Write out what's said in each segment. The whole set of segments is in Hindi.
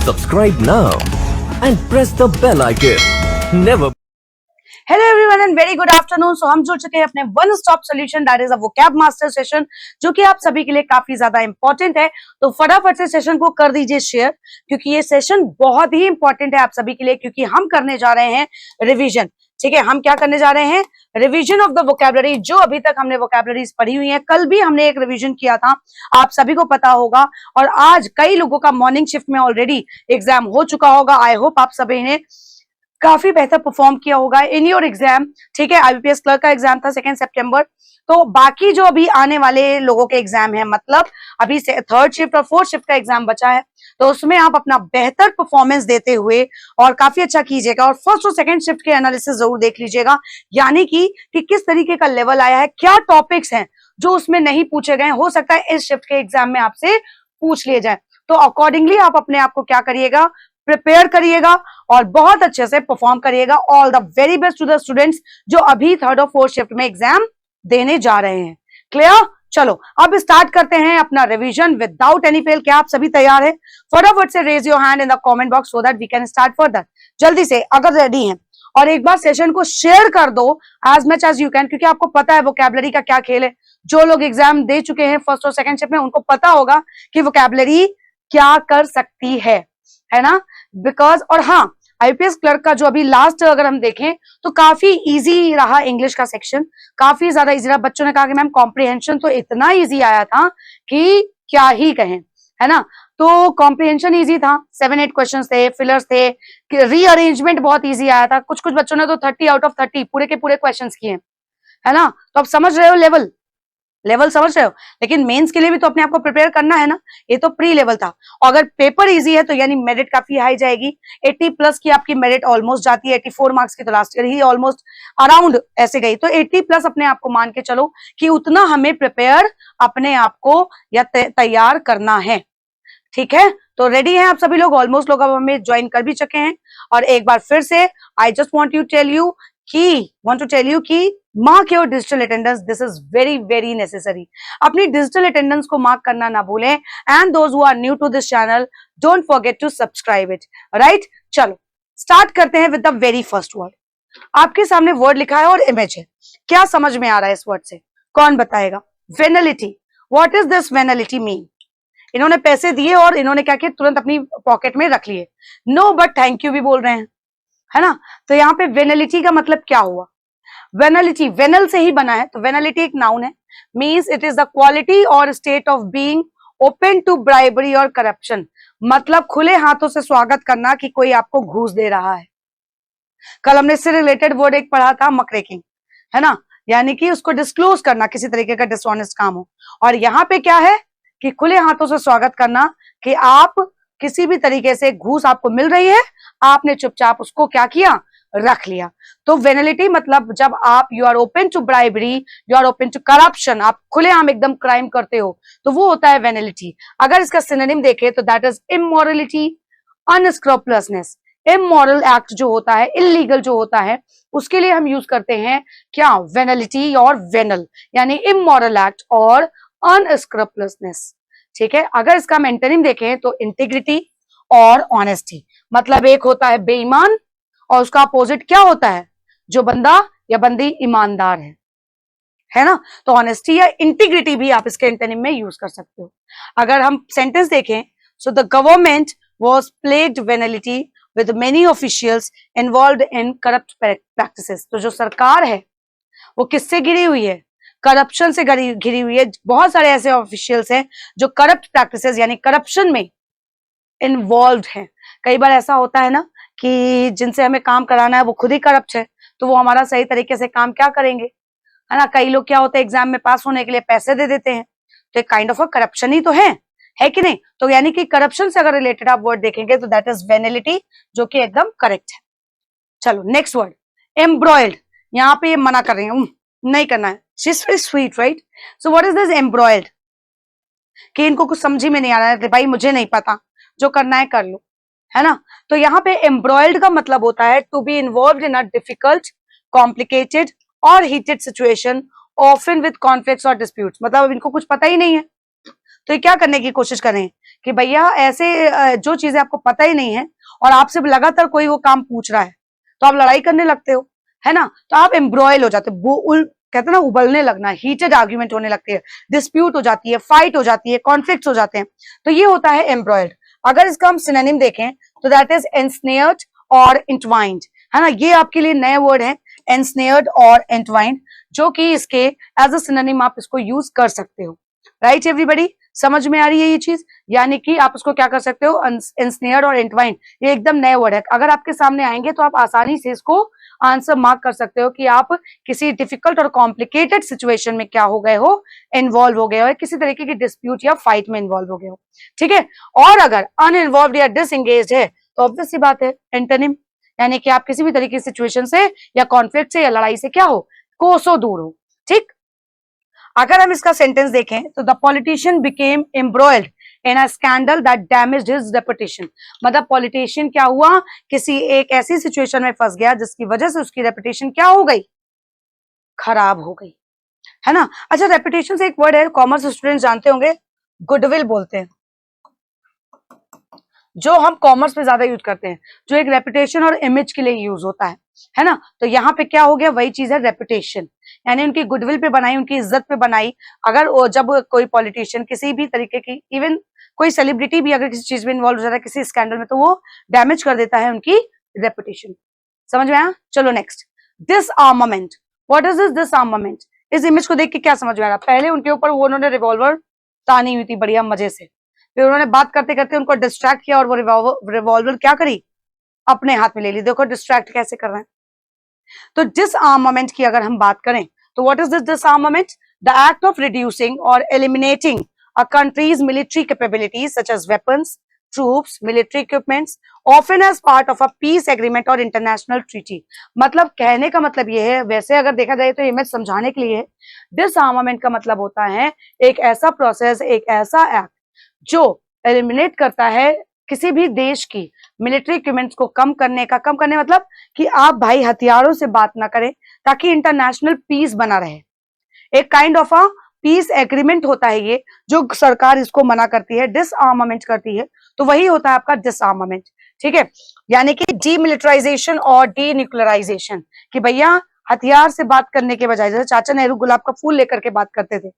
Subscribe now and press the bell icon. Never. Hello everyone and very good afternoon. So हम जुड़ चुके हैं अपने one stop solution that is a vocab master session, जो कि आप सभी के लिए काफी ज्यादा इंपॉर्टेंट है। तो फटाफट से सेशन को कर दीजिए शेयर, क्योंकि ये सेशन बहुत ही इंपॉर्टेंट है आप सभी के लिए, क्योंकि हम करने जा रहे हैं रिवीजन। ठीक है, हम क्या करने जा रहे हैं? Revision of the vocabulary. जो अभी तक हमने वोकैबुलरीज पढ़ी हुई है, कल भी हमने एक रिवीजन किया था, आप सभी को पता होगा। और आज कई लोगों का मॉर्निंग शिफ्ट में ऑलरेडी एग्जाम हो चुका होगा। आई होप आप सभी ने काफी बेहतर परफॉर्म किया होगा इन योर एग्जाम। ठीक है, आईबीपीएस क्लर्क का एग्जाम था 2 सितंबर। तो बाकी जो अभी आने वाले लोगों के एग्जाम है, मतलब अभी से 3rd शिफ्ट और 4th शिफ्ट का एग्जाम बचा है, तो उसमें आप अपना बेहतर परफॉर्मेंस देते हुए और काफी अच्छा कीजिएगा। और 1st और 2nd शिफ्ट के एनालिसिस जरूर देख लीजिएगा, यानी कि किस तरीके का लेवल आया है, क्या टॉपिक्स हैं जो उसमें नहीं पूछे गए, हो सकता है इस शिफ्ट के एग्जाम में आपसे पूछ लिए जाए। तो अकॉर्डिंगली आप अपने आप को क्या करिएगा, प्रिपेयर करिएगा और बहुत अच्छे से परफॉर्म करिएगा। All the very best to the students जो अभी 3rd और 4th शिफ्ट में एग्जाम देने जा रहे हैं। क्लियर? चलो अब स्टार्ट करते हैं अपना रिवीजन विदाउट एनी फेल। क्या आप सभी तैयार हैं? फटाफट से raise your hand in the comment box so that we can start further. जल्दी से अगर रेडी हैं, और एक बार सेशन को शेयर कर दो as much as you can, क्योंकि आपको पता है वोकैबुलरी का क्या खेल है। जो लोग एग्जाम दे चुके हैं 1st और 2nd शिफ्ट में, उनको पता होगा कि वोकैबुलरी क्या कर सकती है ना? बिकॉज और हाँ, आईपीएस क्लर्क का जो अभी लास्ट अगर हम देखें तो काफी इजी रहा। इंग्लिश का सेक्शन काफी ज्यादा इजी रहा। बच्चों ने कहा कि मैम कॉम्प्रिहेंशन तो इतना इजी आया था कि क्या ही कहें, है ना? तो कॉम्प्रिहेंशन इजी था, 7-8 क्वेश्चंस थे, फिलर्स थे, रीअरेंजमेंट बहुत इजी आया था। कुछ कुछ बच्चों ने तो 30 आउट ऑफ 30 पूरे के पूरे क्वेश्चन किए, है ना? तो आप समझ रहे हो लेवल समझ रहे हो। लेकिन मेंस के लिए भी तो अपने आप को प्रिपेयर करना है ना। ये तो प्री लेवल था, और अगर पेपर इजी है तो यानी मेरिट काफी हाई जाएगी। 80 प्लस की आपकी मेरिट ऑलमोस्ट जाती है। 84 मार्क्स की तो लास्ट ईयर ही ऑलमोस्ट अराउंड ऐसे गई। तो 80 प्लस अपने आप को मान के चलो कि उतना हमें प्रिपेयर अपने आप को या तैयार करना है। ठीक है, तो रेडी हैं आप सभी लोग? ऑलमोस्ट लोग अब हमें ज्वाइन कर भी चुके हैं। और एक बार फिर से I just want to tell you कि mark your digital attendance. This is very very necessary. अपनी डिजिटल अटेंडेंस को मार्क करना ना भूलें। And those who are new to this channel, don't forget to subscribe it. Right, चलो स्टार्ट करते हैं with the very first word. आपके सामने वर्ड लिखा है और इमेज है। क्या समझ में आ रहा है इस वर्ड से? कौन बताएगा? Venality. What is this venality mean? इन्होंने पैसे दिए और इन्होंने क्या किया, तुरंत अपनी पॉकेट में रख लिए। नो बट थैंक यू भी बोल रहे हैं, है ना? तो यहाँ पे वेनलिटी का मतलब क्या हुआ? वेनलिटी वेनल से ही बना है, तो वेनलिटी एक नाउन है। Means it is the quality or state of being open to bribery or corruption. मतलब खुले हाथों से स्वागत करना कि कोई आपको घूस दे रहा है। कल हमने इससे रिलेटेड वर्ड एक पढ़ा था, मकरेकिंग, है ना? यानी कि उसको डिस्क्लोज करना, किसी तरीके का डिसऑनेस्ट काम हो। और यहाँ पे क्या है कि खुले हाथों से स्वागत करना कि आप किसी भी तरीके से घूस आपको मिल रही है, आपने चुपचाप उसको क्या किया, रख लिया। तो वेनलिटी मतलब जब आप you are open to bribery, you are open to corruption, आप खुलेआम एकदम क्राइम करते हो, तो वो होता है वेनलिटी। अगर इसका सिनोनिम देखें तो that is immorality, unscrupulousness. Immoral act जो होता है, इलीगल जो होता है, उसके लिए हम यूज करते हैं क्या, वेनलिटी और वेनल, यानी इमोरल एक्ट और अनस्क्रपलसनेस। ठीक है, अगर इसका हम एंटोनिम देखें तो इंटीग्रिटी और ऑनेस्टी। मतलब एक होता है बेईमान और उसका अपोजिट क्या होता है, जो बंदा या बंदी ईमानदार है ना? तो ऑनेस्टी या इंटीग्रिटी भी आप इसके एंटोनिम में यूज कर सकते हो। अगर हम सेंटेंस देखें, so the government was plagued venality with many officials involved in corrupt practices. तो जो सरकार है वो किससे घिरी हुई है? करप्शन से घिरी हुई है। बहुत सारे ऐसे ऑफिशियल्स हैं जो करप्ट प्रैक्टिसेस यानी करप्शन में इन्वॉल्व हैं। कई बार ऐसा होता है ना कि जिनसे हमें काम कराना है वो खुद ही करप्ट है, तो वो हमारा सही तरीके से काम क्या करेंगे, है ना? कई लोग क्या होते हैं, एग्जाम में पास होने के लिए पैसे दे देते हैं, तो एक काइंड ऑफ अ करप्शन ही तो है कि नहीं? तो यानी कि करप्शन से अगर रिलेटेड आप वर्ड देखेंगे तो दैट इज वेनलिटी, जो कि एकदम करेक्ट है। चलो नेक्स्ट वर्ड, एम्ब्रॉयल्ड। यहाँ पे ये मना कर रही हूँ, नहीं करना है। Sweet, right? So what is this embroiled? कि इनको कुछ समझ में नहीं आ रहा है, भाई मुझे नहीं पता, जो करना है कर लो, है ना? तो यहाँ पे एम्ब्रॉयल्ड का मतलब होता है to be involved in a difficult, complicated or heated situation, often with conflicts or disputes. मतलब इनको कुछ पता ही नहीं है, तो ये क्या करने की कोशिश करें कि भैया ऐसे जो चीजें आपको पता ही नहीं है और आपसे लगातार कोई वो काम पूछ रहा है तो आप लड़ाई करने लगते हो, है ना। तो आप एम्ब्रॉयल हो जाते हो, कहते हैं ना उबलने लगना, हीटेड आर्ग्यूमेंट होने लगते हैं, डिस्प्यूट हो जाती है, फाइट हो जाती है, कॉन्फ्लिक्ट हो जाते हैं, तो ये होता है एम्ब्रॉयड। अगर इसका हम सिनोनिम देखें तो दैट इज एनस्नेयर्ड और इंटवाइंड, है ना। ये आपके लिए नए वर्ड है, एनस्नेयर्ड और इंटवाइंड, जो कि इसके एज अ सिनोनिम आप इसको यूज कर सकते हो। राइट एवरीबॉडी, समझ में आ रही है ये चीज, यानी कि आप उसको क्या कर सकते हो, एंसनेयर्ड और एंटवाइंड, ये एकदम नए वर्ड है। अगर आपके सामने आएंगे तो आप आसानी से इसको आंसर मार्क कर सकते हो कि आप किसी डिफिकल्ट और कॉम्प्लिकेटेड सिचुएशन में क्या हो गए हो, इन्वॉल्व हो गए हो, किसी तरीके की डिस्प्यूट या फाइट में इन्वॉल्व हो गए हो, ठीक है। और अगर अनइन्वॉल्व या डिसएंगेज्ड है तो ऑब्वियस सी बात है एंटोनिम, यानी कि आप किसी भी तरीके की सिचुएशन से या कॉन्फ्लिक्ट से या लड़ाई से क्या हो, कोसों दूर हो, ठीक। अगर हम इसका सेंटेंस देखें तो the politician became embroiled in a scandal that damaged his reputation, मतलब पॉलिटिशियन क्या हुआ, किसी एक ऐसी सिचुएशन में फंस गया जिसकी वजह से उसकी रेपुटेशन क्या हो गई, खराब हो गई, है ना। अच्छा, रेपुटेशन से एक वर्ड है, कॉमर्स स्टूडेंट जानते होंगे, गुडविल बोलते हैं, जो हम कॉमर्स में ज्यादा यूज करते हैं, जो एक रेपुटेशन और इमेज के लिए यूज होता है ना। तो यहाँ पे क्या हो गया, वही चीज है रेपुटेशन, यानी उनकी गुडविल पे बनाई, उनकी इज्जत पे बनाई। अगर जब कोई पॉलिटिशियन किसी भी तरीके की, इवन कोई सेलिब्रिटी भी अगर किसी चीज में इन्वॉल्व हो जाता है, किसी स्कैंडल में, तो वो डैमेज कर देता है उनकी रेपुटेशन। समझ में आया, चलो नेक्स्ट, डिसआर्मामेंट। What is this डिसआर्मामेंट? इस इमेज को देख के क्या समझ में आ रहा, पहले उनके ऊपर वो उन्होंने रिवॉल्वर तानी हुई थी बढ़िया मजे से, फिर उन्होंने बात करते करते उनको डिस्ट्रैक्ट किया और वो रिवॉल्वर क्या करी, अपने हाथ में ले ली। देखो डिस्ट्रैक्ट कैसे कर रहे हैं। तो डिसआर्मामेंट की अगर हम बात करें तो what is this disarmament? The act of reducing or eliminating a country's military capabilities such as weapons, troops, military equipments, often as part of a peace agreement or international treaty. मतलब कहने का मतलब ये है, वैसे अगर देखा जाए तो इमेज समझाने के लिए, डिसआर्मामेंट का मतलब होता है एक ऐसा प्रोसेस, एक ऐसा एक्ट जो एलिमिनेट करता है किसी भी देश की मिलिट्री इक्विपमेंट्स को कम करने मतलब कि आप भाई हथियारों से बात ना करें ताकि इंटरनेशनल पीस बना रहे। एक kind of a peace agreement होता है ये, जो सरकार इसको मना करती है, डिसआर्मामेंट करती है, तो वही होता है आपका डिसआर्मामेंट, ठीक है। यानी कि डीमिलिटराइजेशन और डीन्यूक्लियराइजेशन, कि भैया हथियार से बात करने के बजाय, जैसे चाचा नेहरू गुलाब का फूल लेकर के बात करते थे,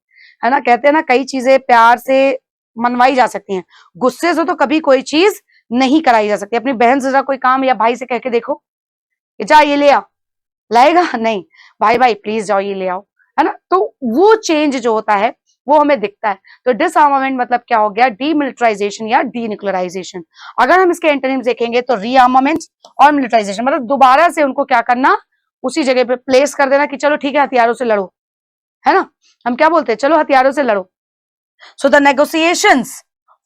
है ना, कहते हैं ना कई चीजें प्यार से मनवाई जा सकती हैं, गुस्से से तो कभी कोई चीज नहीं कराई जा सकती। अपनी बहन से जरा कोई काम या भाई से कह के देखो, जा ये ले आओ, लाएगा नहीं, भाई भाई प्लीज जाओ ये ले आओ, है ना। तो वो चेंज जो होता है वो हमें दिखता है। तो डिसआर्मामेंट मतलब क्या हो गया, डीमिलिटराइजेशन या डीन्यूक्लियराइजेशन। अगर हम इसके एंटोनिम्स देखेंगे तो रीआर्मामेंट और मिलिटराइजेशन, मतलब दोबारा से उनको क्या करना, उसी जगह पे प्लेस कर देना कि चलो ठीक है हथियारों से लड़ो, है ना। हम क्या बोलते हैं, चलो हथियारों से लड़ो। So the negotiations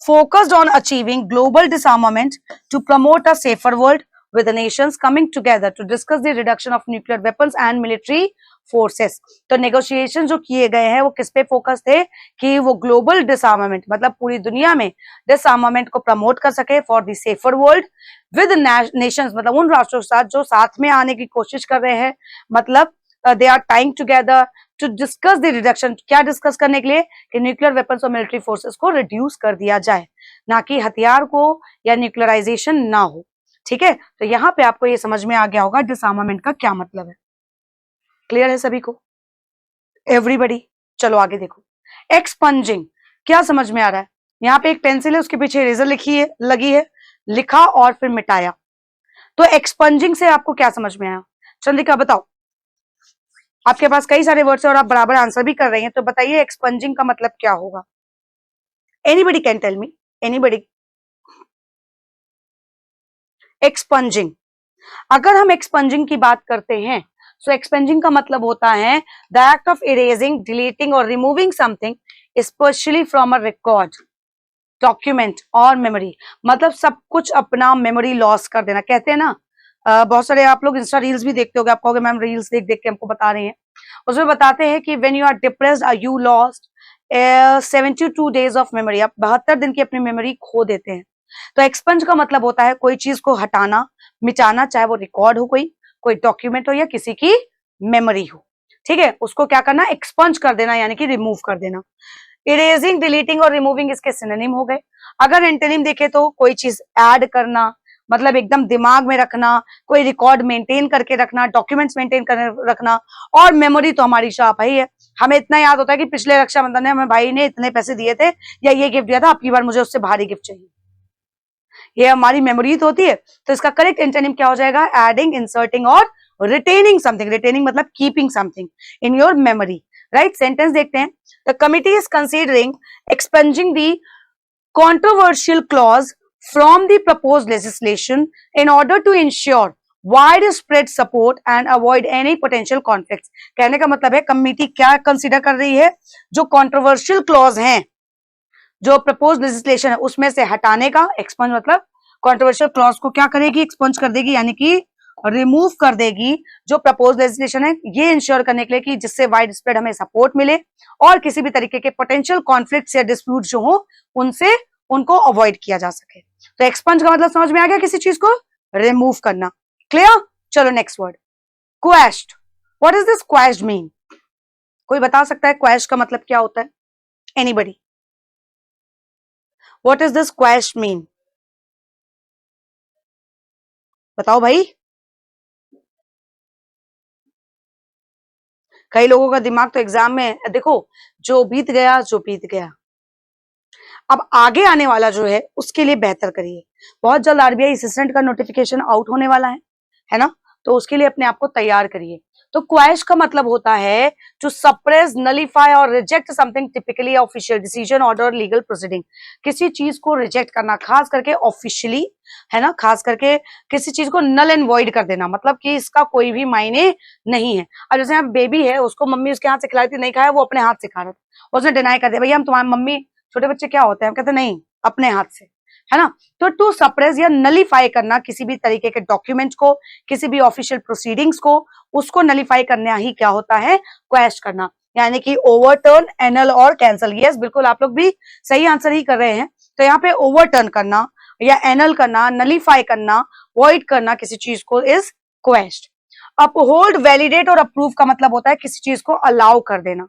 focused on achieving global disarmament to promote a safer world, with the nations coming together to discuss the reduction of nuclear weapons and military forces. तो negotiation जो किए गए हैं वो किस पे फोकस थे कि वो global disarmament मतलब पूरी दुनिया में disarmament को प्रमोट कर सके for the safer world with nations, मतलब उन राष्ट्रों के साथ जो साथ में आने की कोशिश कर रहे हैं, मतलब they are tying together to discuss the reduction। क्या डिस्कस करने के लिए कि न्यूक्लियर वेपन्स और मिलिट्री फोर्सेस को रिड्यूस कर दिया जाए, ना कि हथियार को या न्यूक्लियराइजेशन ना हो, ठीक है। तो यहाँ पे आपको ये समझ में आ गया होगा डिसआर्मामेंट का क्या मतलब है। क्लियर है सभी को, एवरीबडी? चलो आगे देखो, एक्सपंजिंग क्या समझ में आ रहा है। यहाँ पे एक पेंसिल है, उसके पीछे इरेजर लगी है, लिखा और फिर मिटाया। तो एक्सपंजिंग से आपको क्या समझ में आया, चंद्रिका बताओ। आपके पास कई सारे वर्ड्स है और आप बराबर आंसर भी कर रही हैं, तो बताइए एक्सपंजिंग का मतलब क्या होगा। Anybody can tell me, anybody. Expunging, अगर हम एक्सपंजिंग की बात करते हैं तो एक्सपंजिंग का मतलब होता है the act of erasing, deleting or removing something specially from a record, document or memory. मतलब सब कुछ अपना मेमोरी लॉस कर देना। कहते हैं ना बहुत सारे आप लोग इंस्टा रील्स भी देखते होगे, आप कहोगे मैम रील्स देख देख के हमको बता रही हैं, उसमें बताते हैं कि when you are depressed you lost 72 days of memory, आप 72 दिन की अपनी मेमोरी खो देते हैं। तो एक्सपंज का मतलब होता है कोई चीज को हटाना, मिटाना, चाहे वो रिकॉर्ड हो, कोई डॉक्यूमेंट हो या किसी की मेमोरी हो, ठीक है, उसको क्या करना, एक्सपंज कर देना, यानी कि रिमूव कर देना। इरेजिंग, डिलीटिंग और रिमूविंग इसके सिनोनिम हो गए। अगर एंटोनिम देखे तो कोई चीज ऐड करना, मतलब एकदम दिमाग में रखना, कोई रिकॉर्ड मेंटेन करके रखना, डॉक्यूमेंट्स मेंटेन कर रखना, और मेमोरी तो हमारी शाप है ही है। हमें इतना याद होता है कि पिछले रक्षाबंधन में हमें भाई ने इतने पैसे दिए थे या ये गिफ्ट दिया था, अब की बार मुझे उससे भारी गिफ्ट चाहिए, ये हमारी मेमोरी तो होती है। तो इसका करेक्ट एंटोनिम क्या हो जाएगा? Adding, inserting or retaining something. Retaining मतलब keeping something in your memory, right. Sentence देखते हैं। The committee is considering expunging the controversial clause from the proposed legislation in order to ensure widespread support and avoid any potential conflicts। कहने का मतलब है कमिटी क्या कंसीडर कर रही है? जो कंट्रोवर्शियल क्लॉज हैं, जो प्रपोज लेजिस्लेशन है उसमें से हटाने का। एक्सपंज मतलब कंट्रोवर्शियल क्लॉज को क्या करेगी? एक्सपंज कर देगी, यानी कि रिमूव कर देगी जो प्रपोज लेजिस्लेशन है, ये इंश्योर करने के लिए कि जिससे वाइड स्प्रेड हमें सपोर्ट मिले और किसी भी तरीके के पोटेंशियल कॉन्फ्लिक्ट या डिस्प्यूट जो हो उनसे उनको अवॉइड किया जा सके। तो एक्सपंज का मतलब समझ में आ गया? किसी चीज को रिमूव करना। क्लियर? चलो next word, quashed. What is this quashed mean? कोई बता सकता है क्वेश्ड का मतलब क्या होता है? Anybody? What is this quashed mean? बताओ भाई। कई लोगों का दिमाग तो एग्जाम में, देखो जो बीत गया जो बीत गया, अब आगे आने वाला जो है उसके लिए बेहतर करिए। बहुत जल्द आरबीआई असिस्टेंट का नोटिफिकेशन आउट होने वाला है ना, तो उसके लिए अपने आप को तैयार करिए। तो क्वैश का मतलब होता है टू सप्रेस, नलीफाई और reject something, typically official decision, order, legal proceeding. किसी चीज को रिजेक्ट करना, खास करके ऑफिशियली, है ना, खास करके किसी चीज को नल एंड वॉइड कर देना, मतलब कि इसका कोई भी मायने नहीं है। अब जैसे यहाँ बेबी है, उसको मम्मी उसके हाथ से खिलाई थी, नहीं खाया, वो अपने हाथ से खा रहा था, उसने डिनाई कर दिया, भैया हम तुम्हारी मम्मी, छोटे बच्चे क्या होते हैं, हम कहते नहीं अपने हाथ से, है ना। तो टू सप्रेस या नलीफाई करना किसी भी तरीके के डॉक्यूमेंट को, किसी भी ऑफिशियल प्रोसीडिंग्स को, उसको नलीफाई करना ही क्या होता है? क्वेश करना, यानी कि ओवरटर्न, एनल और कैंसल। यस, बिल्कुल आप लोग भी सही आंसर ही कर रहे हैं। तो यहाँ पे ओवरटर्न करना या एनल करना, नलीफाई करना, वॉइड करना किसी चीज को इज क्वेश्ड। अपहोल्ड, वैलिडेट और अप्रूव का मतलब होता है किसी चीज को अलाउ कर देना,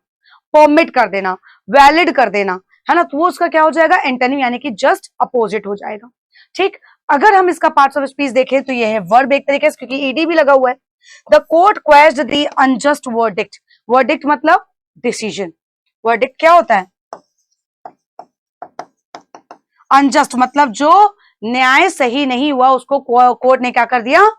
परमिट कर देना, वैलिड कर देना, है ना। तो वो उसका क्या हो जाएगा? एंटोनिम, यानी कि जस्ट अपोजिट हो जाएगा। ठीक। अगर हम इसका पार्ट्स ऑफ स्पीच देखें तो ये है वर्ब एक तरीके से, क्योंकि ईडी भी लगा हुआ है। The court quashed the unjust verdict. Verdict मतलब डिसीजन। वर्डिक्ट क्या होता है? अनजस्ट मतलब जो न्याय सही नहीं हुआ उसको कोर्ट ने क्या कर दिया?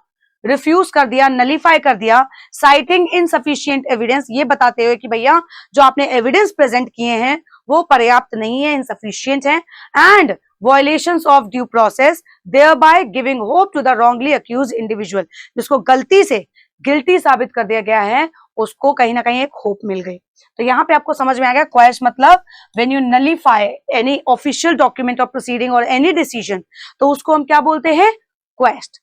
रिफ्यूज कर दिया, नलीफाई कर दिया। साइटिंग इनसफिशिएंट एविडेंस, ये बताते हुए कि भैया जो आपने एविडेंस प्रेजेंट किए हैं वो पर्याप्त नहीं है, इनसफिशिएंट है। And violations of due process, thereby giving hope to the wrongly accused individual. जिसको गलती से गिल्टी साबित कर दिया गया है उसको कहीं ना कहीं एक होप मिल गई। तो यहाँ पे आपको समझ में आ गया क्वेश मतलब when you nullify any official document of proceeding और एनी डिसीजन, तो उसको हम क्या बोलते हैं? क्वेश्ड।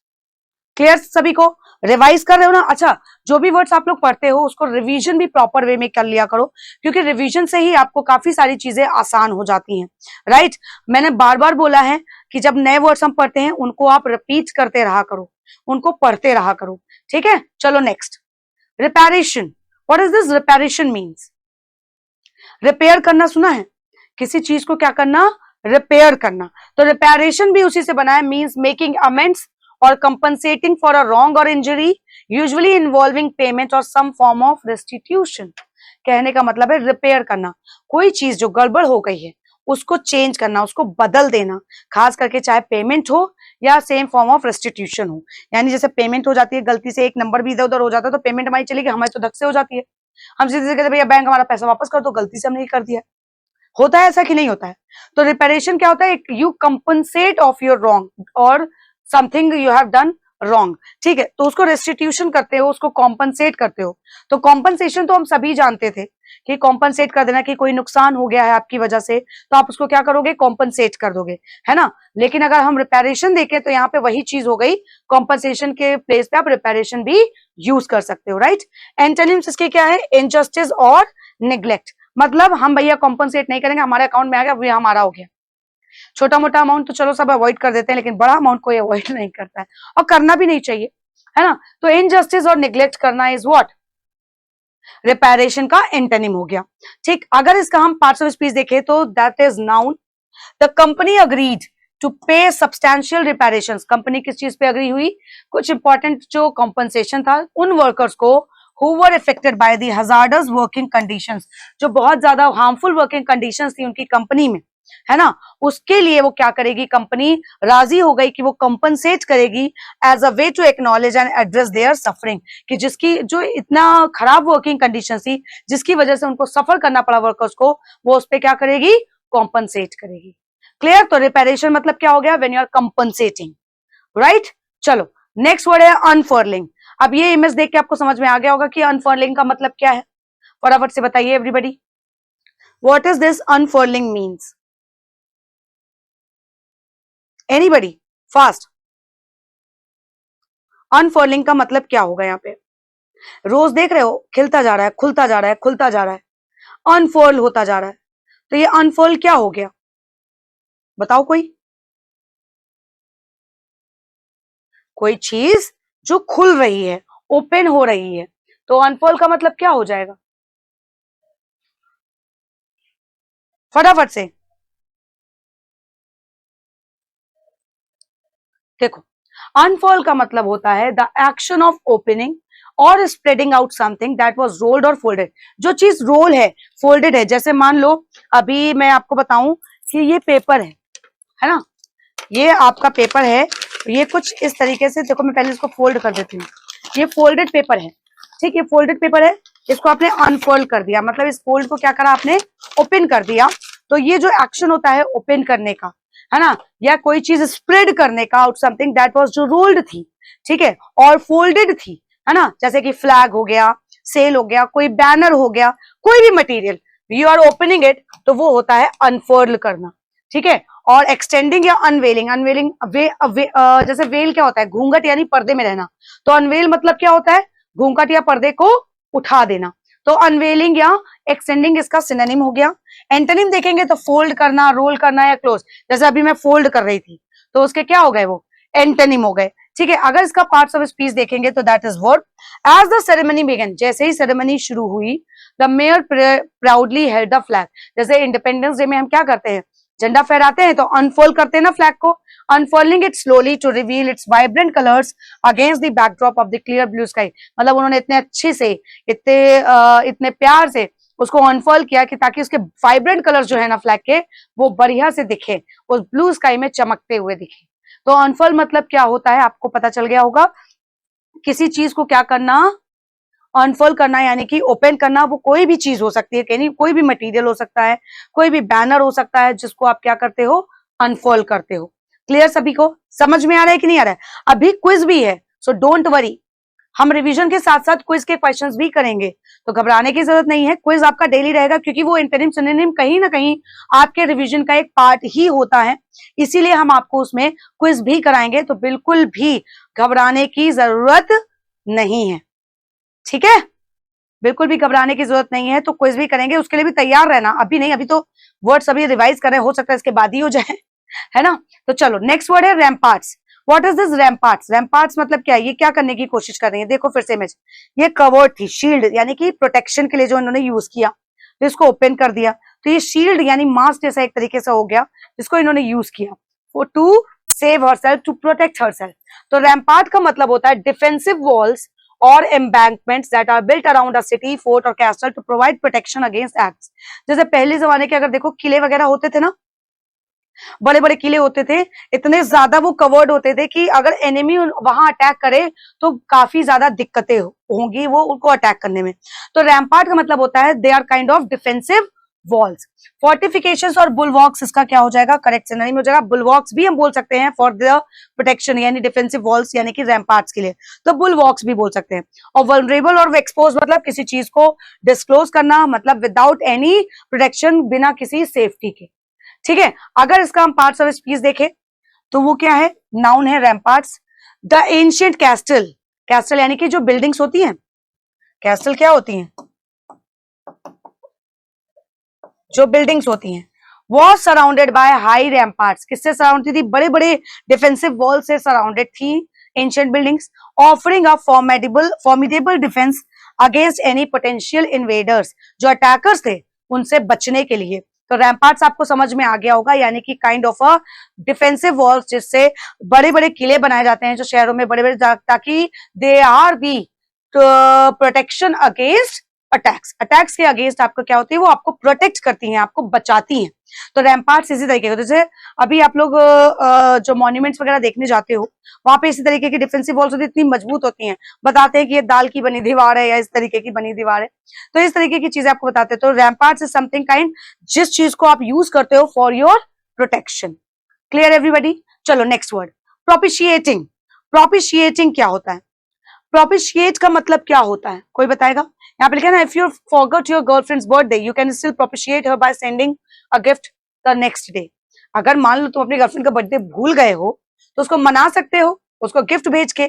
क्लियर सभी को? रिवाइज कर रहे हो ना? अच्छा, जो भी वर्ड्स आप लोग पढ़ते हो उसको रिवीजन भी प्रॉपर वे में कर लिया करो, क्योंकि रिवीजन से ही आपको काफी सारी चीजें आसान हो जाती हैं, राइट। मैंने बार बार बोला है कि जब नए वर्ड्स हम पढ़ते हैं उनको आप रिपीट करते रहा करो, उनको पढ़ते रहा करो, ठीक है। चलो next, reparation. What is this reparation means? Repair करना सुना है? किसी चीज को क्या करना? रिपेयर करना। तो रिपेरेशन भी उसी से बना है, means making amends or compensating for a wrong or injury, usually involving payment or some form of restitution। कहने का मतलब है रिपेयर करना, कोई चीज जो गड़बड़ हो गई है उसको चेंज करना, उसको बदल देना, खास करके चाहे पेमेंट हो या सेम फॉर्म ऑफ रेस्टिट्यूशन हो। यानी जैसे पेमेंट हो जाती है, गलती से एक नंबर भी इधर उधर हो जाता है तो पेमेंट हमारी चलेगी, हमारी तो धक से हो जाती है, हम सीधे कहते भैया बैंक हमारा पैसा वापस कर दो, गलती से हमने कर दिया। होता है ऐसा कि नहीं होता है? तो रिपेरेशन क्या होता है? You compensate of your wrong or something you have done wrong, ठीक है, तो उसको रेस्टिट्यूशन करते हो, उसको कॉम्पनसेट करते हो। तो कॉम्पनसेशन तो हम सभी जानते थे कि कॉम्पनसेट कर देना, कि कोई नुकसान हो गया है आपकी वजह से तो आप उसको क्या करोगे? कॉम्पनसेट कर दोगे, है ना। लेकिन अगर हम रिपेरेशन देखें तो यहाँ पे वही चीज हो गई, कॉम्पनसेशन के प्लेस पे आप रिपेरेशन भी यूज कर सकते हो, राइट। एंटोनिम्स इसके क्या है? इनजस्टिस और निग्लेक्ट। मतलब हम भैया कॉम्पनसेट नहीं करेंगे, हमारे अकाउंट में आ गया, वो हमारा हो गया। छोटा मोटा अमाउंट तो चलो सब अवॉइड कर देते हैं, लेकिन बड़ा अमाउंट कोई अवॉइड नहीं करता है और करना भी नहीं चाहिए, है ना। तो इनजस्टिस और निग्लेक्ट करना इज व्हाट? रिपेरेशन का एंटोनिम हो गया। ठीक, अगर इसका हम पार्ट्स ऑफ स्पीच देखें तो that is noun. The company agreed to pay substantial reparations. Company किस चीज पे अग्री हुई? कुछ इंपॉर्टेंट जो कॉम्पनसेशन था उन वर्कर्स को who were affected by the hazardous working conditions, जो बहुत ज्यादा हार्मफुल वर्किंग कंडीशंस थी उनकी कंपनी में, है ना, उसके लिए वो क्या करेगी, कंपनी राजी हो गई कि वो कंपनसेट करेगी as a way to acknowledge and address their suffering, कि जिसकी जो इतना खराब वर्किंग कंडीशन थी जिसकी वजह से उनको सफर करना पड़ा वर्कर्स को, वो उस पर क्या करेगी, कॉम्पनसेट करेगी। क्लियर? तो रिपेरेशन मतलब क्या हो गया? When you are compensating, right. चलो नेक्स्ट वर्ड है अनफर्लिंग। अब ये इमेज देख के आपको समझ में आ गया होगा कि अनफर्लिंग का मतलब क्या है। फटाफट से बताइए everybody, what is this unfurling means? Anybody, fast. Unfurling का मतलब क्या होगा? यहाँ पे रोज देख रहे हो खिलता जा रहा है, खुलता जा रहा है, खुलता जा रहा है, अनफर्ल होता जा रहा है। तो ये अनफर्ल क्या हो गया? बताओ कोई चीज जो खुल रही है, ओपन हो रही है, तो अनफर्ल का मतलब क्या हो जाएगा? फटाफट से देखो, अनफर्ल का मतलब होता है द एक्शन ऑफ ओपनिंग और spreading out something that was rolled और फोल्डेड। जो चीज रोल है, फोल्डेड है, जैसे मान लो अभी मैं आपको बताऊं कि ये पेपर है ना, ये आपका पेपर है, ये कुछ इस तरीके से, देखो मैं पहले इसको फोल्ड कर देती हूँ, ये फोल्डेड पेपर है, ठीक, ये फोल्डेड पेपर है, इसको आपने अनफोल्ड कर दिया, मतलब इस फोल्ड को क्या करा आपने, ओपन कर दिया। तो ये जो एक्शन होता है ओपन करने का, है ना, या कोई चीज स्प्रेड करने का आउट समथिंग दैट वाज जो रोल्ड थी, ठीक है, और फोल्डेड थी, है ना, जैसे कि फ्लैग हो गया, सेल हो गया, कोई बैनर हो गया, कोई भी material you are opening it, तो वो होता है अनफर्ल करना, ठीक है। और एक्सटेंडिंग या अनवेलिंग, अनवेलिंग जैसे वेल क्या होता है, घूंघट यानी पर्दे में रहना, तो अनवेल मतलब क्या होता है, घूंघट या पर्दे को उठा देना, तो अनवेलिंग या एक्सटेंडिंग इसका सिनोनिम हो गया। एंटोनिम देखेंगे तो फोल्ड करना, रोल करना या क्लोज, जैसे अभी मैं फोल्ड कर रही थी तो उसके क्या हो गए, वो एंटोनिम हो गए, ठीक है। अगर इसका पार्ट्स ऑफ स्पीच देखेंगे तो that is word. As the ceremony began, जैसे ही सेरेमनी शुरू हुई, the mayor proudly held the flag, जैसे इंडिपेंडेंस डे में हम क्या करते हैं, झंडा फहराते हैं, तो अनफोल्ड करते हैं ना फ्लैग को, unfolding it slowly to reveal its vibrant colours against the backdrop of the clear blue sky, मतलब उन्होंने इतने अच्छे से, इतने प्यार से उसको अनफोल्ड किया कि ताकि उसके वाइब्रेंट कलर्स जो है ना फ्लैग के, वो बढ़िया से दिखे, उस ब्लू स्काई में चमकते हुए दिखे। तो अनफोल्ड मतलब क्या होता है, आपको पता चल गया होगा, किसी चीज को क्या करना, अनफोल्ड करना, यानी कि ओपन करना। वो कोई भी चीज हो सकती है, यानी कोई भी मटेरियल हो सकता है, कोई भी बैनर हो सकता है, जिसको आप क्या करते हो, अनफोल्ड करते हो। क्लियर? सभी को समझ में आ रहा है कि नहीं आ रहा है? अभी क्विज भी है, सो डोंट वरी, हम रिवीजन के साथ साथ क्विज के क्वेश्चंस भी करेंगे, तो घबराने की जरूरत नहीं है। क्विज आपका डेली रहेगा, क्योंकि वो एंटोनिम सिनोनिम कहीं ना कहीं आपके रिवीजन का एक पार्ट ही होता है, इसीलिए हम आपको उसमें क्विज भी कराएंगे, तो बिल्कुल भी घबराने की जरूरत नहीं है, ठीक है, बिल्कुल भी घबराने की जरूरत नहीं है। तो क्विज भी करेंगे, उसके लिए भी तैयार रहना, अभी नहीं, अभी तो वर्ड्स अभी रिवाइज कर रहे हैं, हो सकता है इसके बाद ही हो जाए, है ना। तो चलो नेक्स्ट वर्ड है ramparts. What is this ramparts? Ramparts मतलब क्या है, ये क्या करने की कोशिश कर रही है, देखो फिर से इमेज, ये कवर्ड थी, शील्ड यानी कि प्रोटेक्शन के लिए जो इन्होंने यूज किया, तो इसको ओपन कर दिया, तो ये शील्ड यानी मास्क जैसा एक तरीके से हो गया, जिसको इन्होंने यूज किया for to save herself, to protect herself. तो रैम्पार्ट का मतलब होता है डिफेंसिव वॉल्स और embankments that are built around a city, fort or castle to provide protection against attacks। जैसे पहले जमाने के अगर देखो किले वगैरह होते थे ना, बड़े बड़े किले होते थे, इतने ज्यादा वो कवर्ड होते थे कि अगर एनिमी वहां अटैक करे तो काफी ज्यादा दिक्कतें होंगी वो उनको अटैक करने में। तो रैम्पार्ट का मतलब होता है they are kind of defensive walls. Fortifications और बुलवॉक्स इसका क्या हो जाएगा, करेक्ट सिनोनिम हो जाएगा। बुलवॉक्स भी हम बोल सकते हैं फॉर द प्रोटेक्शन, यानी डिफेंसिव वॉल्स यानी कि रैम्पार्ट्स के लिए, तो बुलवॉक्स भी बोल सकते हैं। और वल्नरेबल और एक्सपोज मतलब किसी चीज को डिस्क्लोज करना, मतलब विदाउट एनी प्रोटेक्शन, बिना किसी सेफ्टी के, ठीक है। अगर इसका हम पार्ट्स ऑफ स्पीच देखें तो वो क्या है, नाउन है रैम्पार्ट्स। द एंशिएंट कैस्टल, कैस्टल यानी कि जो बिल्डिंग्स होती हैं, कैस्टल क्या होती हैं, जो बिल्डिंग्स होती हैं, वॉज सराउंडेड बाय हाई रैम्पार्ट्स, किससे सराउंडेड थी, बड़े बड़े डिफेंसिव वॉल से सराउंडेड थी ancient buildings, offering a formidable defence against any potential invaders, जो अटैकर्स थे उनसे बचने के लिए। तो रैम्पार्ट्स आपको समझ में आ गया होगा, यानी कि kind of a defensive walls, जिससे बड़े बड़े किले बनाए जाते हैं जो शहरों में बड़े बड़े, ताकि they are the protection against attacks. Attacks के अगेंस्ट आपको क्या होती है, वो आपको प्रोटेक्ट करती हैं, आपको बचाती हैं। तो रैम्पार्ट्स इसी तरीके के, जैसे अभी आप लोग जो मॉन्यूमेंट्स वगैरह देखने जाते हो, वहां पे इसी तरीके की डिफेंसिव वॉल्स होती है, इतनी मजबूत होती हैं, बताते हैं कि ये दाल की बनी दीवार है या इस तरीके की बनी दीवार है। तो इस तरीके की चीजें आपको बताते हैं। तो रैम्पार्ट्स इज समथिंग काइंड, जिस चीज को आप यूज करते हो for your protection. Clear everybody? चलो नेक्स्ट वर्ड, प्रोपिशिएटिंग। प्रोपिशिएटिंग क्या होता है? प्रोपिशिएट का मतलब क्या होता है, कोई बताएगा? यहाँ पे लिखा है ना, if you forgot your girlfriend's birthday you can still propitiate her by sending a gift the next day. अगर मान लो तुम अपनी गर्लफ्रेंड का बर्थडे भूल गए हो तो उसको मना सकते हो उसको गिफ्ट भेज के।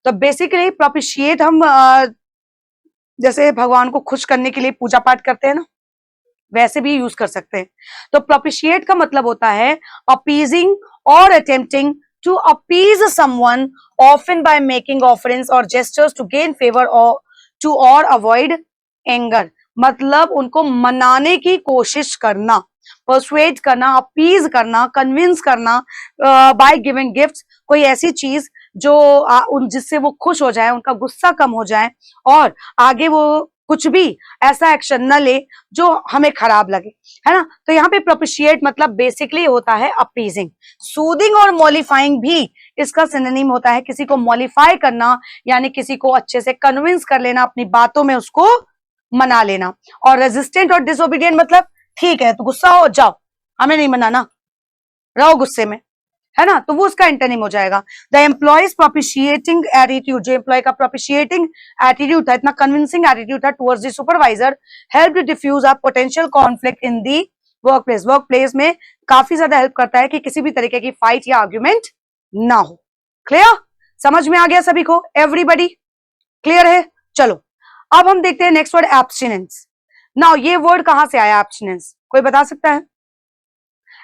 तो बेसिकली प्रोपिशिएट हम जैसे भगवान को खुश करने के लिए पूजा पाठ करते हैं ना, वैसे भी यूज कर सकते हैं। तो प्रोपिशिएट का मतलब होता है अपीजिंग और attempting to appease someone, often by making offerings or gestures to gain favor or avoid anger। मतलब उनको मनाने की कोशिश करना, परसुएट करना, अपीज करना, कन्विंस करना बाय गिविंग गिफ्ट्स। कोई ऐसी चीज जो जिससे वो खुश हो जाए, उनका गुस्सा कम हो जाए और आगे वो कुछ भी ऐसा एक्शन न ले जो हमें खराब लगे, है ना। तो यहाँ पे प्रोपिशिएट मतलब बेसिकली होता है अपीजिंग। सूदिंग और मॉलिफाइंग भी इसका सिनोनिम होता है, किसी को मॉलिफाई करना यानी किसी को अच्छे से कन्विंस कर लेना, अपनी बातों में उसको मना लेना। और रेजिस्टेंट और डिसोबीडियंट मतलब ठीक है तो गुस्सा हो जाओ, हमें नहीं मनाना, रहो गुस्से में, है ना। तो वो उसका एंटोनिम हो जाएगा। द एम्प्लॉयज प्रोपिशिएटिंग एटीट्यूड, जो एम्प्लॉय का प्रोपिशिएटिंग एटीट्यूड था, इतना कन्विंसिंग एटीट्यूड था towards the supervisor, help to diffuse a potential conflict in the work place. Work place में काफी ज्यादा हेल्प करता है कि किसी भी तरीके की फाइट या आर्ग्यूमेंट ना हो। क्लियर? समझ में आ गया सभी को? एवरीबडी क्लियर है? चलो अब हम देखते हैं नेक्स्ट वर्ड, एब्स्टिनेंस। नाउ ये वर्ड कहां से आया एब्स्टिनेंस, कोई बता सकता है?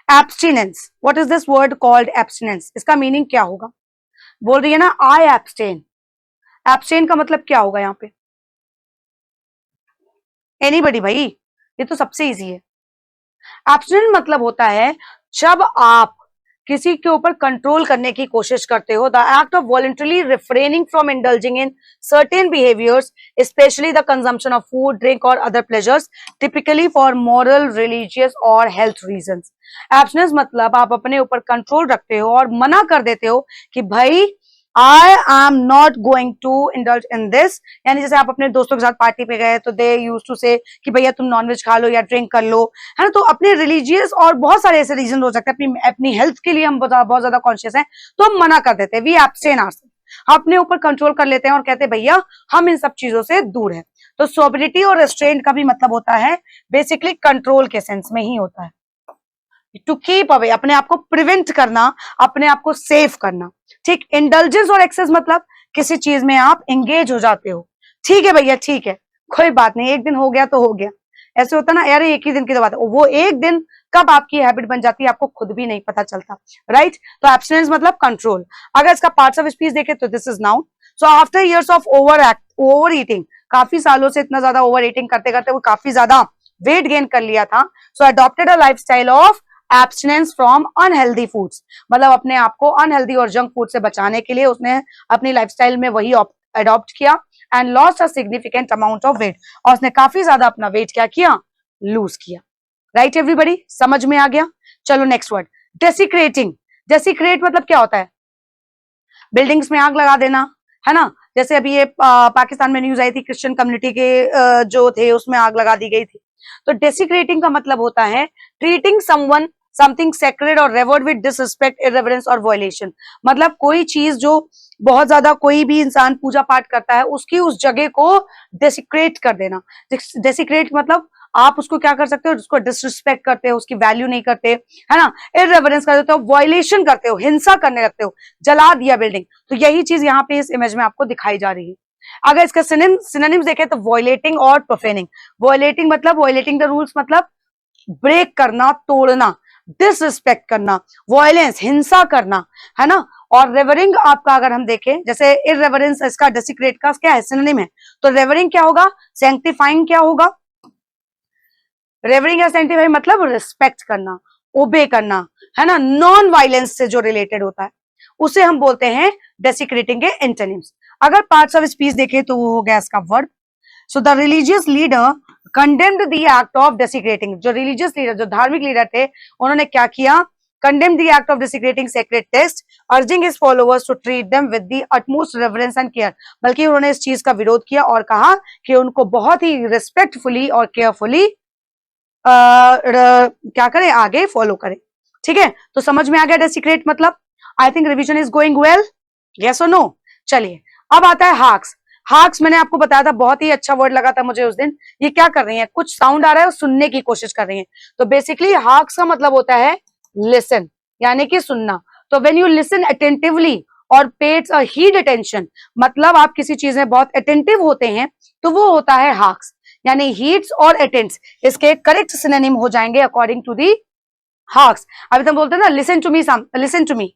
Abstinence, what is this word called abstinence? इसका मीनिंग क्या होगा? बोल रही है ना आई एब्स्टेन। एब्स्टेन का मतलब क्या होगा यहाँ पे? एनीबडी भाई, ये तो सबसे इजी है। एब्स्टिनेंट मतलब होता है जब आप किसी के ऊपर कंट्रोल करने की कोशिश करते हो, the act of voluntarily refraining from indulging in certain behaviours, specially the consumption of food, drink or other pleasures, typically for moral, religious or health reasons. Abstinence मतलब आप अपने ऊपर कंट्रोल रखते हो और मना कर देते हो कि भाई I am not going to indulge in this. यानी जैसे आप अपने दोस्तों के साथ पार्टी पे गए तो दे यूज टू से कि भैया तुम नॉनवेज खा लो या ड्रिंक कर लो, है ना। तो अपने रिलीजियस और बहुत सारे ऐसे रीजन हो सकते हैं, अपनी हेल्थ के लिए हम बहुत ज्यादा कॉन्शियस हैं तो हम मना कर देते हैं, वी एब्स्टेन आवरसेल्फ, अपने ऊपर कंट्रोल कर लेते हैं और कहते हैं भैया हम इन सब चीजों से दूर है। तो सोबरिटी और रेस्ट्रेंट का भी मतलब होता है बेसिकली कंट्रोल के सेंस में ही होता है, टू कीप अवे, अपने आप को प्रिवेंट करना, अपने आप को सेफ करना। ठीक। इंडल्जेंस और एक्सेस मतलब किसी चीज में आप एंगेज हो जाते हो, ठीक है भैया ठीक है कोई बात नहीं, एक दिन हो गया तो हो गया, ऐसे होता ना यार एक ही दिन की तो बात है, वो एक दिन कब आपकी हैबिट बन जाती है आपको खुद भी नहीं पता चलता, राइट। तो एब्स्टिनेंस मतलब कंट्रोल। अगर इसका पार्ट्स ऑफ स्पीच देखे तो this is noun. So after years of over eating, काफी सालों से इतना ज्यादा ओवर ईटिंग करते करते वो काफी ज्यादा वेट गेन कर लिया था। So adopted a lifestyle of abstinence from unhealthy foods, मतलब अपने आप को अनहेल्दी और जंक फूड से बचाने के लिए उसने अपनी लाइफस्टाइल में वही अडॉप्ट किया and lost a significant amount of weight, और उसने काफी ज्यादा अपना वेट क्या किया, लूज किया। राइट एवरीबॉडी, समझ में आ गया? चलो नेक्स्ट वर्ड, डेसिक्रेटिंग। डेसिक्रेट मतलब क्या होता है? बिल्डिंग्स में आग लगा देना, है ना। जैसे अभी ये पाकिस्तान में न्यूज आई थी, क्रिश्चियन कम्युनिटी के जो थे उसमें आग लगा दी गई थी। तो डेसिक्रेटिंग का मतलब होता है ट्रीटिंग समवन समथिंग सेक्रेड और रेवर्ड विद डिसरिस्पेक्ट, इररेवरेंस और वायलेशन। मतलब कोई चीज जो बहुत ज्यादा कोई भी इंसान पूजा पाठ करता है उसकी उस जगह को डेसिक्रेट कर देना। डेसिक्रेट मतलब आप उसको क्या कर सकते हो, उसको डिसरिस्पेक्ट करते हो, उसकी वैल्यू नहीं करते, है ना, इररेवरेंस कर देते हो, वायलेशन करते हो, हिंसा करने लगते हो, जला दिया बिल्डिंग। तो यही चीज यहाँ पे इस इमेज में आपको दिखाई जा रही है। अगर इसका सिनोनिम्स देखें तो वॉयलेटिंग और प्रोफेनिंग। वॉयलेटिंग मतलब वॉयलेटिंग द रूल्स मतलब ब्रेक करना, तोड़ना। डिसरिस्पेक्ट करना, वायलेंस, हिंसा करना, है ना। और रेवरिंग आपका अगर हम देखें, जैसे इररेवरेंस इसका डेसिक्रेट का क्या है, सिनोनिम है, तो रेवरिंग क्या होगा, सैंक्टिफाइंग क्या होगा, रेवरिंग या सैंक्टिफाइंग मतलब रिस्पेक्ट करना, ओबे करना, है ना, नॉन वायलेंस से जो रिलेटेड होता है उसे हम बोलते हैं डेसिक्रेटिंग के एंटोनिम्स। अगर पार्ट्स ऑफ स्पीच देखें तो वो हो गया इसका verb. So the religious leader condemned the act of desecrating, जो रिलीजियस लीडर, जो धार्मिक लीडर थे, उन्होंने क्या किया, condemned the act of desecrating sacred text, urging his followers to treat them with the utmost reverence and care. बल्कि उन्होंने इस चीज का विरोध किया और कहा कि उनको बहुत ही रिस्पेक्टफुली और केयरफुली क्या करें, आगे फॉलो करें। ठीक है, तो समझ में आ गया डेसिक्रेट मतलब। I think revision is going well, yes और नो। चलिए अब आता है हाक्स। हाक्स मैंने आपको बताया था, बहुत ही अच्छा वर्ड लगा था मुझे उस दिन। ये क्या कर रही है, कुछ साउंड आ रहा है और सुनने की कोशिश कर रही है। तो बेसिकली हाक्स का मतलब होता है लिसन, यानी कि सुनना। तो व्हेन यू लिसन अटेंटिवली और पेड हीड अटेंशन, मतलब आप किसी चीज में बहुत अटेंटिव होते हैं, तो वो होता है हाक्स। यानी हीड्स और अटेंड्स इसके करेक्ट सिनोनिम हो जाएंगे अकॉर्डिंग टू दी हाक्स। अभी तो बोलते हैं ना listen to me, listen to me,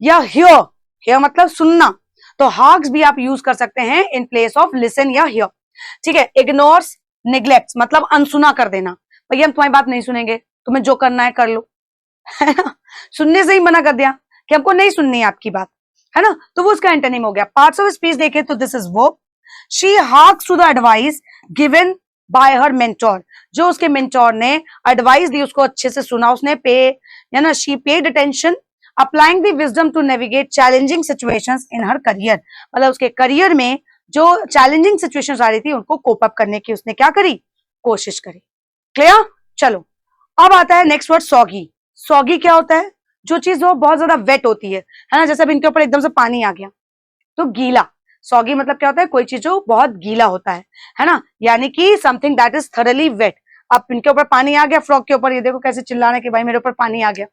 या हियर, हियर मतलब सुनना। तो हाक्स भी आप यूज कर सकते हैं इन प्लेस ऑफ लिसन या हियर। ठीक है, इग्नोर्स, निग्लेक्ट मतलब अनसुना कर देना, भैया हम तुम्हारी बात नहीं सुनेंगे, तुम्हें जो करना है कर लो, है ना, सुनने से ही मना कर दिया कि हमको नहीं सुननी है आपकी बात, है ना, तो वो उसका एंटोनिम हो गया। पार्ट्स ऑफ स्पीच देखे तो this is verb. She harks to the advice given by her mentor, जो उसके मेंटोर ने एडवाइस दी उसको अच्छे से सुना, उसने पे, या ना, she paid attention, applying the wisdom to navigate challenging situations in her career, मतलब उसके करियर में जो चैलेंजिंग सिचुएशंस आ रही थी उनको कोप अप करने की उसने क्या करी, कोशिश करी। क्लियर, चलो अब आता है नेक्स्ट वर्ड सॉगी। सॉगी क्या होता है, जो चीज वो बहुत ज्यादा वेट होती है ना, जैसे अब इनके ऊपर एकदम से पानी आ गया तो गीला। सॉगी मतलब क्या होता है, कोई चीज जो बहुत गीला होता है ना, यानी कि something that is thoroughly wet. अब इनके ऊपर पानी आ गया, फ्रॉक के ऊपर, ये देखो कैसे चिल्ला रहे कि भाई मेरे ऊपर पानी आ गया,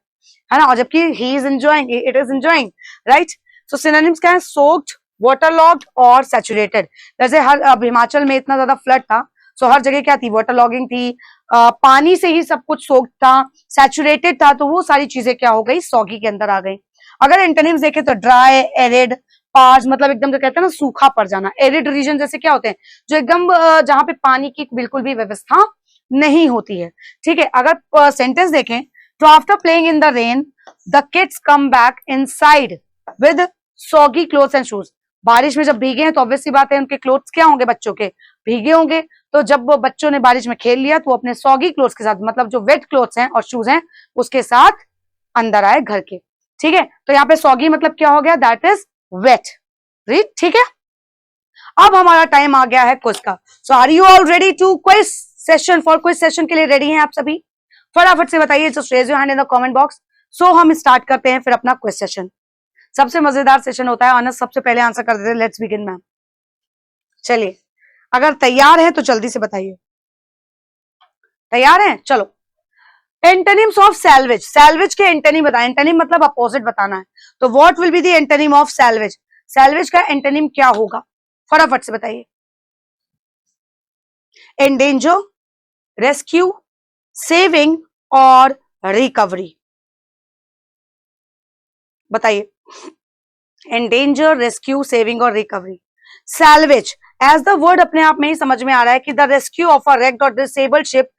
है ना, और जबकि he is enjoying, it is enjoying, right. So synonyms क्या है, सोक्ड, वाटरलॉग्ड और सैचुरेटेड। जैसे हर अब हिमाचल में इतना ज्यादा फ्लड था, सो हर जगह क्या थी, वाटरलॉगिंग थी, पानी से ही सब कुछ सोक्ड था, सैचुरेटेड था, तो वो सारी चीजें क्या हो गई, सॉगी के अंदर आ गई। अगर एंटोनिम्स देखें तो ड्राई, एरिड, पार्च मतलब एकदम जो कहते हैं ना सूखा पड़ जाना। एरिड रीजन जैसे क्या होते हैं, जो एकदम जहां पे पानी की बिल्कुल भी व्यवस्था नहीं होती है। ठीक है, अगर सेंटेंस देखें तो after playing in the rain the kids come back inside with soggy clothes and shoes. बारिश में जब भीगे हैं तो ऑब्वियस सी बात है उनके क्लोथ्स क्या होंगे, बच्चों के भीगे होंगे। तो जब वो बच्चों ने बारिश में खेल लिया तो अपने सॉगी क्लोथ्स के साथ, मतलब जो वेट क्लोथ्स हैं और शूज हैं, उसके साथ अंदर आए घर के। ठीक है, तो यहाँ पे सॉगी मतलब क्या हो गया, दैट इज वेट, ठीक है। अब हमारा टाइम आ गया है क्विज का। So are you all ready to quiz session, for quiz session के लिए रेडी हैं आप सभी? फटाफट से बताइए, just raise your hand in the comment box. So हम स्टार्ट करते हैं फिर अपना क्विज सेशन। सबसे मजेदार सेशन होता है, अनस सबसे पहले आंसर कर देते हैं। Let's begin ma'am. चलिए, अगर तैयार है तो जल्दी से बताइए। तैयार हैं, चलो। एंटोनिम्स ऑफ सैल्वेज, सैल्वेज के एंटोनिम बताएं। एंटोनिम मतलब अपोजिट बताना है, तो what will be the antonym of salvage? Salvage का एंटोनिम क्या होगा, फटाफट से बताइए। एंडेंजर, रेस्क्यू, सेविंग और रिकवरी, बताइए। एंडेंजर, रेस्क्यू, सेविंग और recovery. Salvage as the word अपने आप में ही समझ में आ रहा है कि the rescue of a wrecked और डिसेबल्ड शिप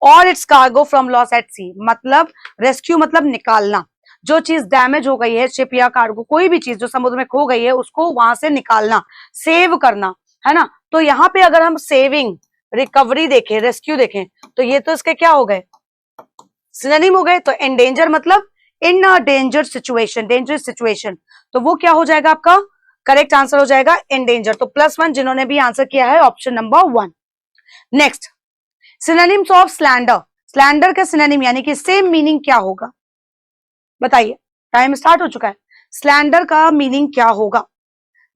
और its cargo from loss at sea, मतलब रेस्क्यू मतलब निकालना, जो चीज डैमेज हो गई है, शिप या कार्गो, कोई भी चीज जो समुद्र में खो गई है उसको वहां से निकालना, सेव करना, है ना। तो यहाँ पे अगर हम सेविंग, रिकवरी देखें, रेस्क्यू देखें, तो ये तो इसके क्या हो गए, सिनोनिम हो गए। तो एंडेंजर मतलब in a danger situation, dangerous situation, तो वो क्या हो जाएगा, आपका करेक्ट आंसर हो जाएगा एंडेंजर। तो +1 जिन्होंने भी आंसर किया है option number 1। Next, synonyms of slander. Slander का सिनोनिम यानी कि सेम मीनिंग क्या होगा, बताइए। टाइम स्टार्ट हो चुका है। स्लैंडर का मीनिंग क्या होगा?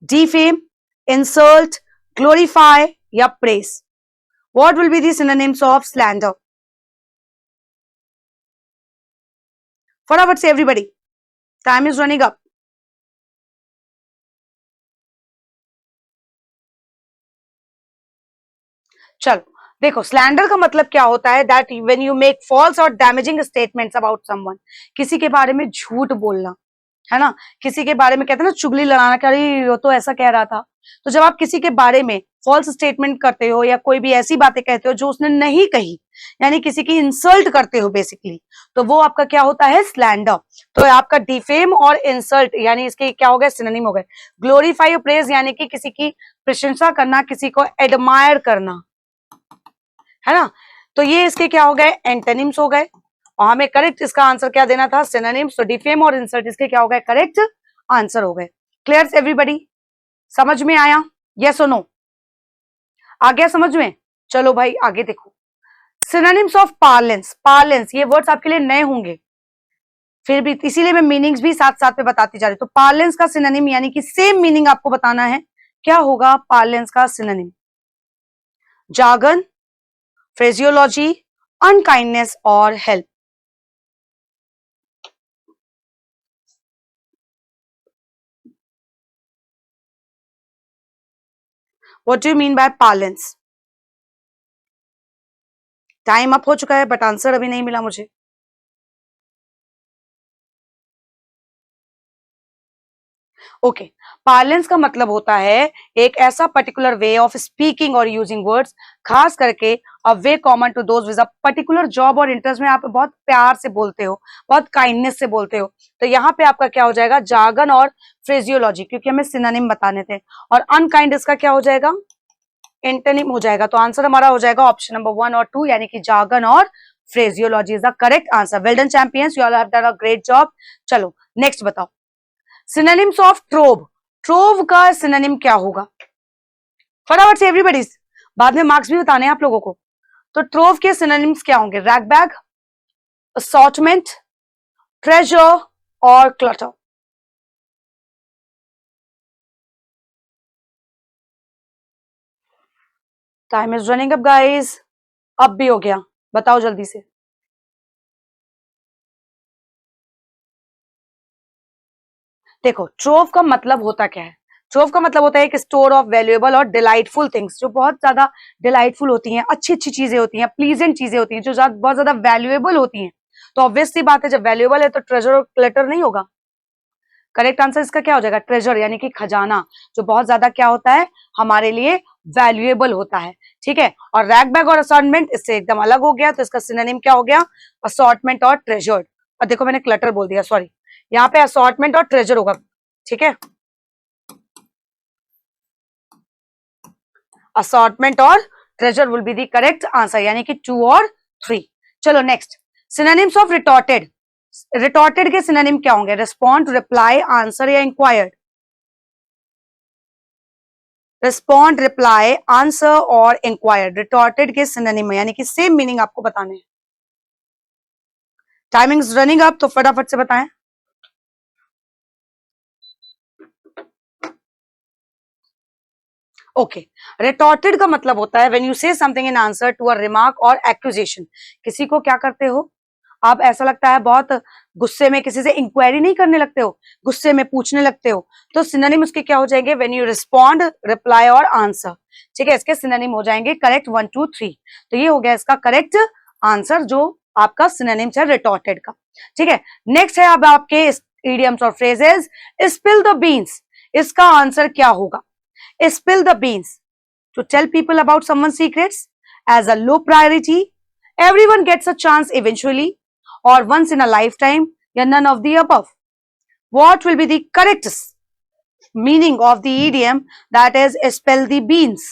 डिफेम, इंसल्ट, ग्लोरीफाई या praise. What will be the synonyms of slander? फटाफट से everybody, time is running up. चलो, देखो स्लैंडर का मतलब क्या होता है, that when you make false और डैमेजिंग स्टेटमेंट्स अबाउट समवन, किसी के बारे में झूठ बोलना, है ना, किसी के बारे में कहते हैं ना चुगली लड़ाना, कि अरे वो तो ऐसा कह रहा था। तो जब आप किसी के बारे में फॉल्स स्टेटमेंट करते हो या कोई भी ऐसी बातें कहते हो जो उसने नहीं कही, यानी किसी की इंसल्ट करते हो बेसिकली, तो वो आपका क्या होता है, स्लैंडर। तो आपका डिफेम और इंसल्ट यानी इसके क्या हो गए, सिनोनिम हो गए। ग्लोरीफाई और प्रेज यानी कि किसी की प्रशंसा करना, किसी को एडमायर करना, है ना। तो ये इसके क्या हो गए, एंटोनिम्स हो गए। और हमें करेक्ट इसका आंसर क्या देना था, सिनोनिम्स। तो डिफेम और इंसल्ट इसके क्या हो गए, करेक्ट आंसर हो गए। क्लियर एवरीबॉडी, समझ में आया, यस और नो, आ गया समझ में। चलो भाई आगे देखो, सिनोनिम्स ऑफ पार्लेंस। पार्लेंस ये वर्ड्स आपके लिए नए होंगे, फिर भी इसीलिए मैं मीनिंग्स भी साथ साथ में बताती जा रही हूँ। तो पार्लेंस का सिनोनिम यानी कि सेम मीनिंग आपको बताना है, क्या होगा पार्लेंस का सिनोनिम, जार्गन, फ्रेजियोलॉजी, अनकाइंडनेस और help. What do you mean by parlance. Time up हो चुका है बट आंसर अभी नहीं मिला मुझे। ओके, पार्लेंस का मतलब होता है एक ऐसा पर्टिकुलर वे ऑफ स्पीकिंग और यूजिंग वर्ड्स, खास करके a way common to those with a particular job और इंटरेस्ट में आप बहुत प्यार से बोलते हो, बहुत काइंडनेस से बोलते हो। तो यहाँ पे आपका क्या हो जाएगा, जार्गन और फ्रेजियोलॉजी, क्योंकि हमें सिनोनिम बताने थे। और अनकाइंड इसका क्या हो जाएगा, एंटोनिम हो जाएगा। तो आंसर हमारा हो जाएगा ऑप्शन नंबर 1 और 2, यानी कि जार्गन और phraseology is the correct answer. Well done champions, you all have done a great job. चलो नेक्स्ट बताओ, सिनोनिम्स ऑफ ट्रोव। ट्रोव का सिनोनिम क्या होगा, फटाफट से एवरीबॉडी, बाद में मार्क्स भी बताने हैं आप लोगों को। तो ट्रोव के सिनोनिम्स क्या होंगे, रैग बैग, असॉर्टमेंट, ट्रेजर और clutter. Time is running up guys, अब भी हो गया, बताओ जल्दी से। देखो ट्रोव का मतलब होता क्या है, ट्रोव का मतलब होता है एक स्टोर ऑफ वैल्यूएबल और डिलाइटफुल थिंग्स, जो बहुत ज्यादा डिलाइटफुल होती हैं, अच्छी अच्छी चीजें होती हैं, प्लीजेंट चीजें होती हैं, जो बहुत ज्यादा वैल्यूएबल होती हैं। तो ऑब्वियस सी बात है, जब वैल्यूएबल है तो ट्रेजर और क्लटर नहीं होगा। करेक्ट आंसर इसका क्या हो जाएगा, ट्रेजर, यानी कि खजाना, जो बहुत ज्यादा क्या होता है, हमारे लिए वैल्यूएबल होता है। ठीक है, और रैग बैग और असॉर्टमेंट इससे एकदम अलग हो गया, तो इसका सिनोनिम क्या हो गया, असॉर्टमेंट और ट्रेजर। और देखो मैंने क्लटर बोल दिया, सॉरी, यहाँ पे असॉर्टमेंट और ट्रेजर होगा। ठीक है, असॉर्टमेंट और treasure will be the correct answer, यानी कि 2 और 3। चलो next, synonyms of retorted. Retorted के सिनोनिम क्या होंगे, रिस्पॉन्ड, रिप्लाई, आंसर या इंक्वायर्ड। रिस्पॉन्ड, रिप्लाई, आंसर और इंक्वायर्ड, रिटॉर्टेड के सिनोनिम यानी कि सेम मीनिंग आपको बताने हैं। टाइमिंग्स रनिंग अप, तो फटाफट से बताएं। ओके, रिटॉर्टेड का मतलब होता है when you say something in answer to a remark और एक्यूजेशन। किसी को क्या करते हो आप, ऐसा लगता है बहुत गुस्से में किसी से इंक्वायरी नहीं करने लगते हो, गुस्से में पूछने लगते हो, तो सिनोनिम उसके क्या हो जाएंगे, व्हेन यू रिस्पॉन्ड, रिप्लाई और आंसर। ठीक है, इसके सिनोनिम हो जाएंगे करेक्ट 1 2 3। तो ये हो गया इसका करेक्ट आंसर, जो आपका सिनोनिम है रिटॉर्टेड का। ठीक है, नेक्स्ट है अब आपके इडियम्स और फ्रेजेस। स्पिल द बीन्स, इसका आंसर क्या होगा, spill the beans, to tell people about someone's secrets, as a low priority, everyone gets a chance eventually, or once in a lifetime, या none of the above. What will be the correct meaning of the idiom that is spill the beans?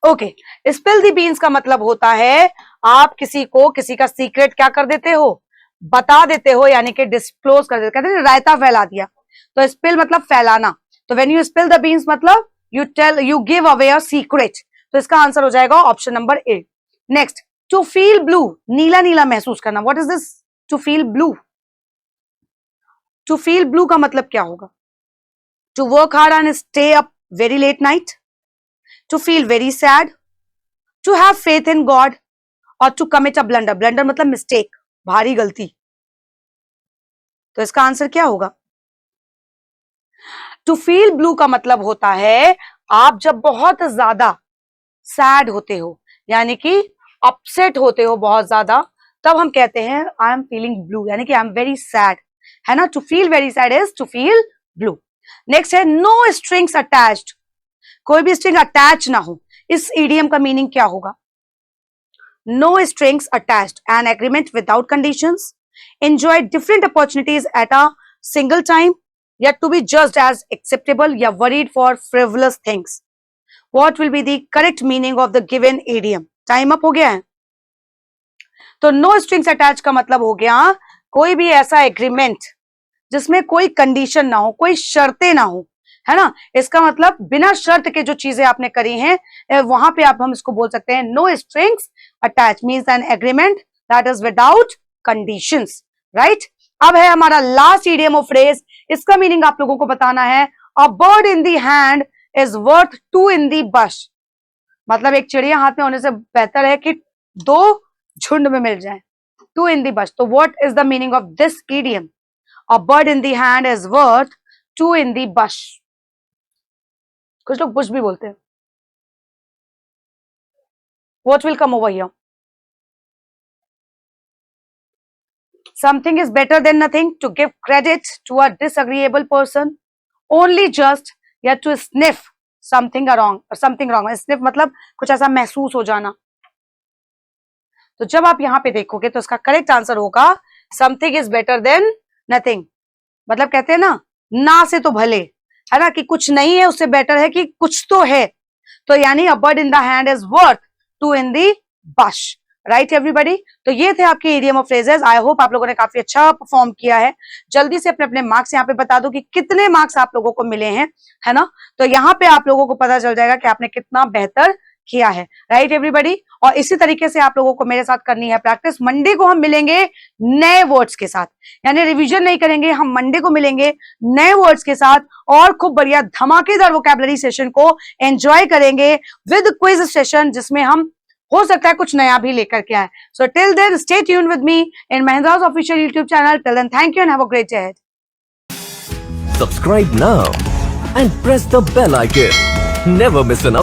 Okay, spill the beans का मतलब होता है आप किसी को किसी का सीक्रेट क्या कर देते हो, बता देते हो, यानी कि डिस्क्लोज कर देते, कहते हैं रायता फैला दिया। तो स्पिल मतलब फैलाना, तो when you spill the beans मतलब you tell, you give away a secret. तो इसका आंसर हो जाएगा option number A. Next, to feel blue, नीला नीला महसूस करना। What is this to feel blue, to feel blue का मतलब क्या होगा, to work hard and stay up very late night, to feel very sad, to have faith in God, और to commit a blunder. Blunder मतलब मिस्टेक, भारी गलती। तो इसका आंसर क्या होगा, टू फील ब्लू का मतलब होता है आप जब बहुत ज्यादा सैड होते हो, यानी कि अपसेट होते हो बहुत ज्यादा, तब हम कहते हैं आई एम फीलिंग ब्लू, यानी कि आई एम वेरी सैड, है ना। To feel very sad is to feel blue. Next है नो स्ट्रिंग्स अटैच्ड, कोई भी स्ट्रिंग अटैच ना हो। इस ईडियम का मीनिंग क्या होगा? No strings attached, an agreement without conditions, enjoy different opportunities at a single time, yet to be judged as acceptable, या worried for frivolous things. What will be the correct meaning of the given idiom? Time up हो गया है। तो नो स्ट्रिंग्स अटैच का मतलब हो गया कोई भी ऐसा एग्रीमेंट जिसमें कोई कंडीशन ना हो, कोई शर्तें ना हो, है ना। इसका मतलब बिना शर्त के जो चीजें आपने करी हैं वहां पे हम इसको बोल सकते हैं no strings attach, means an agreement that is without conditions, right. अब है हमारा लास्ट इडियम ऑफ फ्रेज, इसका मीनिंग आप लोगों को बताना है। A bird in the hand is worth two in the bush, मतलब एक चिड़िया हाथ में होने से बेहतर है कि दो झुंड में मिल जाए, टू इन दी बश। तो what is the meaning of this idiom? A bird in the hand is worth two in the bush. कुछ लोग बुश भी बोलते हैं। What will come over here? Something is better than nothing, to give credit to a disagreeable person, only just, या to sniff something wrong, something wrong। sniff मतलब कुछ ऐसा महसूस हो जाना। तो जब आप यहां पे देखोगे तो इसका करेक्ट आंसर होगा something is better than nothing। मतलब कहते हैं ना से तो भले, है ना, कि कुछ नहीं है उससे बेटर है कि कुछ तो है। तो यानी a bird in the hand is worth two in the bush, right everybody. तो ये थे आपके idiom of phrases. I hope आप लोगों ने काफी अच्छा परफॉर्म किया है। जल्दी से अपने अपने मार्क्स यहाँ पे बता दो कि कितने मार्क्स आप लोगों को मिले हैं, है ना। तो यहाँ पे आप लोगों को पता चल जाएगा कि आपने कितना बेहतर किया है, राइट एवरीबॉडी। और इसी तरीके से आप लोगों को मेरे साथ करनी है प्रैक्टिस। मंडे को हम मिलेंगे नए वर्ड्स के साथ, यानी रिविजन नहीं करेंगे, हम मंडे को मिलेंगे नए वर्ड्स के साथ और खूब बढ़िया धमाकेदार वोकैबुलरी सेशन को एंजॉय करेंगे विद क्विज सेशन, जिसमें हम हो सकता है कुछ नया भी लेकर के आए। So till then stay tuned with me in Mahindra's official YouTube channel. Till then thank you and have a great day ahead. Subscribe now and press the bell icon. Never miss an update.